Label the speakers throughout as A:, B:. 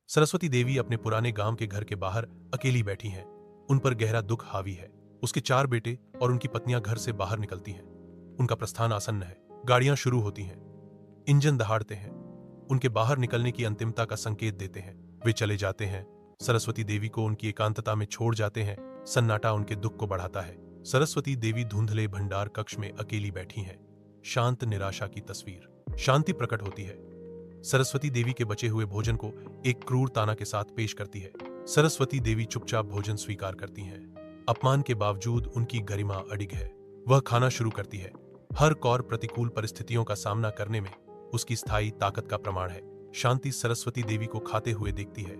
A: सरस्वती देवी अपने पुराने गांव के घर के बाहर अकेली बैठी हैं। उन पर गहरा दुख हावी है। उसके 4 बेटे और उनकी पत्नियां घर से बाहर निकलती हैं। उनका प्रस्थान आसन्न है। गाड़ियां शुरू होती हैं, इंजन दहाड़ते हैं, उनके बाहर निकलने की अंतिमता का संकेत देते हैं। वे चले जाते हैं, सरस्वती देवी को उनकी एकांतता में छोड़ जाते हैं। सन्नाटा उनके दुख को बढ़ाता है। सरस्वती देवी धुंधले भंडार कक्ष में अकेली बैठी हैं। शांत निराशा की तस्वीर। शांति प्रकट होती है। सरस्वती देवी के बचे हुए भोजन को एक क्रूर ताना के साथ पेश करती है। सरस्वती देवी चुपचाप भोजन स्वीकार करती हैं। अपमान के बावजूद उनकी गरिमा अडिग है। वह खाना शुरू करती है। हर कौर प्रतिकूल परिस्थितियों का सामना करने में उसकी स्थायी ताकत का प्रमाण है। शांति सरस्वती देवी को खाते हुए देखती है।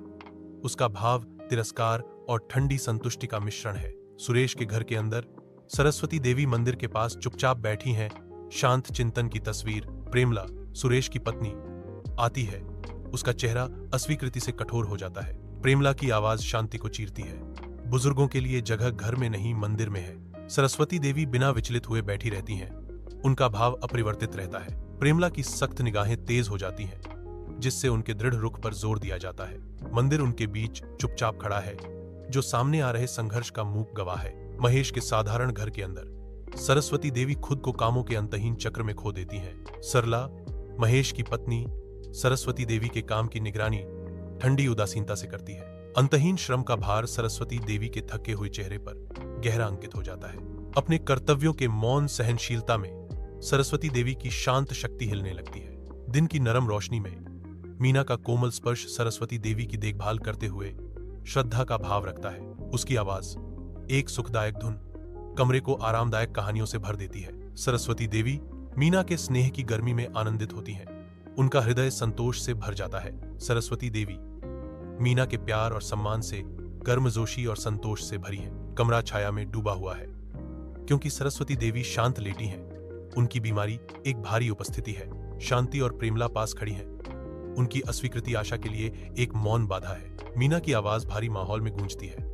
A: उसका भाव तिरस्कार और ठंडी संतुष्टि का मिश्रण है। सुरेश के घर के अंदर सरस्वती देवी मंदिर के पास चुपचाप बैठी हैं। शांत चिंतन की तस्वीर। प्रेमला, सुरेश की पत्नी, आती है। उसका चेहरा अस्वीकृति से कठोर हो जाता है। प्रेमला की आवाज शांति को चीरती है। बुजुर्गों के लिए जगह घर में नहीं मंदिर में है। सरस्वती देवी बिना विचलित हुए बैठी रहती हैं। उनका भाव अपरिवर्तित रहता है। प्रेमला की सख्त निगाहें तेज हो जाती हैं, जिससे उनके दृढ़ रुख पर जोर दिया जाता है। मंदिर उनके बीच चुपचाप खड़ा है, जो सामने आ रहे संघर्ष का मूक गवाह है। महेश के साधारण घर के अंदर सरस्वती देवी खुद को कामों के अंतहीन चक्र में खो देती हैं। सरला, महेश की पत्नी, सरस्वती देवी के काम की निगरानी ठंडी उदासीनता से करती है। अंतहीन श्रम का भार सरस्वती देवी के थके हुए चेहरे पर गहरा अंकित हो जाता है। अपने कर्तव्यों के मौन सहनशीलता में सरस्वती देवी की शांत शक्ति हिलने लगती है। दिन की नरम रोशनी में मीना का कोमल स्पर्श सरस्वती देवी की देखभाल करते हुए श्रद्धा का भाव रखता है। उसकी आवाज, एक सुखदायक धुन, कमरे को आरामदायक कहानियों से भर देती है। सरस्वती देवी मीना के स्नेह की गर्मी में आनंदित होती हैं। उनका हृदय संतोष से भर जाता है। सरस्वती देवी मीना के प्यार और सम्मान से गर्मजोशी और संतोष से भरी है। कमरा छाया में डूबा हुआ है, क्योंकि सरस्वती देवी शांत लेटी हैं। उनकी बीमारी एक भारी उपस्थिति है। शांति और प्रेमला पास खड़ी हैं। उनकी अस्वीकृति आशा के लिए एक मौन बाधा है। मीना की आवाज भारी माहौल में गूंजती है।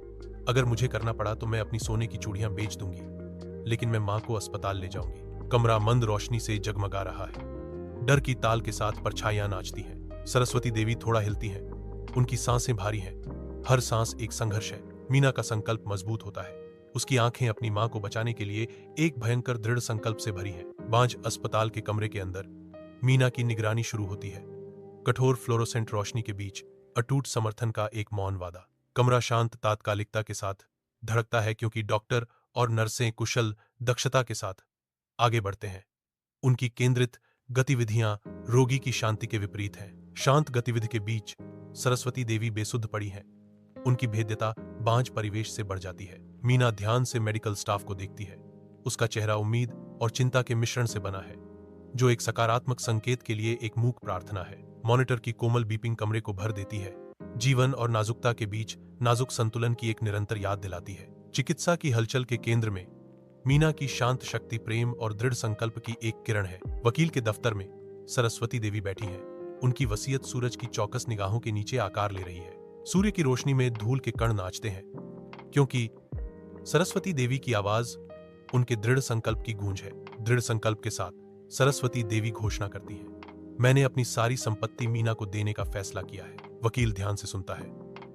A: अगर मुझे करना पड़ा तो मैं अपनी सोने की चूड़ियां बेच दूंगी, लेकिन मैं मां को अस्पताल ले जाऊंगी। कमरा मंद रोशनी से जगमगा रहा है। डर की ताल के साथ परछाइयां नाचती हैं। सरस्वती देवी थोड़ा हिलती हैं। उनकी सांसें भारी हैं। हर सांस एक संघर्ष है। मीना का संकल्प मजबूत होता है। उसकी आंखें अपनी मां को बचाने के लिए एक भयंकर दृढ़ संकल्प से भरी हैं। बांझ अस्पताल के कमरे के अंदर मीना की निगरानी शुरू होती है। कठोर फ्लोरोसेंट रोशनी के बीच अटूट समर्थन का एक मौन वादा। कमरा शांत तात्कालिकता के साथ धड़कता है, क्योंकि डॉक्टर और नर्सें कुशल दक्षता के साथ आगे बढ़ते हैं। उनकी केंद्रित गतिविधियां रोगी की शांति के विपरीत हैं। शांत गतिविधि के बीच सरस्वती देवी बेसुध पड़ी हैं। उनकी भेद्यता बांझ परिवेश से बढ़ जाती है। मीना ध्यान से मेडिकल स्टाफ को देखती है। उसका चेहरा उम्मीद और चिंता के मिश्रण से बना है, जो एक सकारात्मक संकेत के लिए एक मूक प्रार्थना है। मॉनिटर की कोमल बीपिंग कमरे को भर देती है। जीवन और नाजुकता के बीच नाजुक संतुलन की एक निरंतर याद दिलाती है। चिकित्सा की हलचल के केंद्र में मीना की शांत शक्ति, प्रेम और दृढ़ संकल्प की एक किरण है। वकील के दफ्तर में सरस्वती देवी बैठी हैं। उनकी वसीयत सूरज की चौकस निगाहों के नीचे आकार ले रही है। सूर्य की रोशनी में धूल के कण नाचते हैं, क्योंकि सरस्वती देवी की आवाज उनके दृढ़ संकल्प की गूंज है। दृढ़ संकल्प के साथ सरस्वती देवी घोषणा करती हैं, मैंने अपनी सारी संपत्ति मीना को देने का फैसला किया है। वकील ध्यान से सुनता है।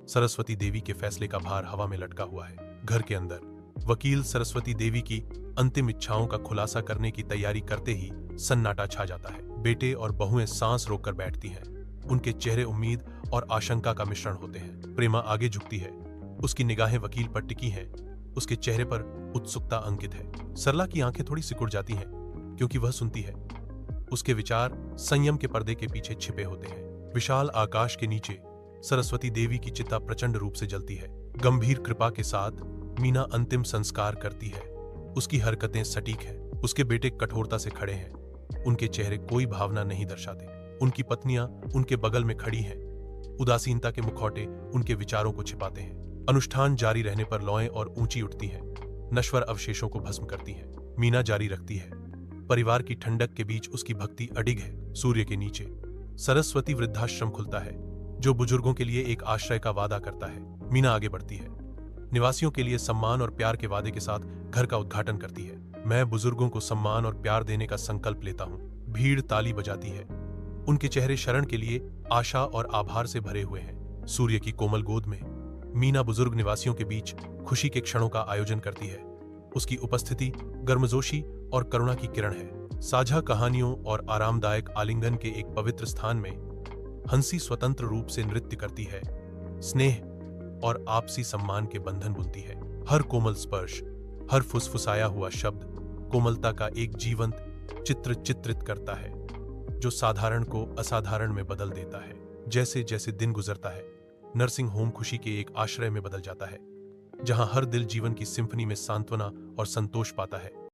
A: सरस्वती देवी के फैसले का भार हवा में लटका हुआ है। घर के अंदर वकील सरस्वती देवी की अंतिम इच्छाओं का खुलासा करने की तैयारी करते ही सन्नाटा छा जाता है। बेटे और बहुएं सांस रोककर बैठती हैं। उनके चेहरे उम्मीद और आशंका का मिश्रण होते हैं। प्रेमा आगे झुकती है। उसकी निगाहें वकील पर टिकी हैं। उसके चेहरे पर उत्सुकता अंकित है। सरला की आंखें थोड़ी सिकुड़ जाती हैं, क्योंकि वह सुनती है। उसके विचार संयम के पर्दे के पीछे छिपे होते हैं। विशाल आकाश के नीचे सरस्वती देवी की चिता प्रचंड रूप से जलती है। गंभीर कृपा के साथ मीना अंतिम संस्कार करती है। उसकी हरकतें सटीक हैं। उसके बेटे कठोरता से खड़े हैं। उनके चेहरे कोई भावना नहीं दर्शाते। उनकी पत्नियां उनके बगल में खड़ी हैं। उदासीनता के मुखौटे उनके विचारों को छिपाते हैं। अनुष्ठान जारी रहने पर लौएं और ऊंची उठती हैं, नश्वर अवशेषों को भस्म करती हैं। मीना जारी रखती है। परिवार की ठंडक के बीच उसकी भक्ति अडिग है। सूर्य के नीचे सरस्वती वृद्धाश्रम खुलता है, जो बुजुर्गों के लिए एक आश्रय का वादा करता है। मीना आगे बढ़ती है। निवासियों के लिए सम्मान और प्यार के वादे के साथ घर का उद्घाटन करती है। मैं बुजुर्गों को सम्मान और प्यार देने का संकल्प लेता हूँ। भीड़ ताली बजाती है। उनके चेहरे शरण के लिए आशा और आभार से भरे हुए हैं। सूर्य की कोमल गोद में मीना बुजुर्ग निवासियों के बीच खुशी के क्षणों का आयोजन करती है। उसकी उपस्थिति गर्मजोशी और करुणा की किरण है। साझा कहानियों और आरामदायक आलिंगन के एक पवित्र स्थान में हंसी स्वतंत्र रूप से नृत्य करती है, स्नेह और आपसी सम्मान के बंधन बुनती है। हर कोमल स्पर्श, हर फुसफुसाया हुआ शब्द कोमलता का एक जीवंत चित्र चित्रित करता है, जो साधारण को असाधारण में बदल देता है। जैसे जैसे दिन गुजरता है, नर्सिंग होम खुशी के एक आश्रय में बदल जाता है, जहां हर दिल जीवन की सिम्फनी में सांत्वना और संतोष पाता है।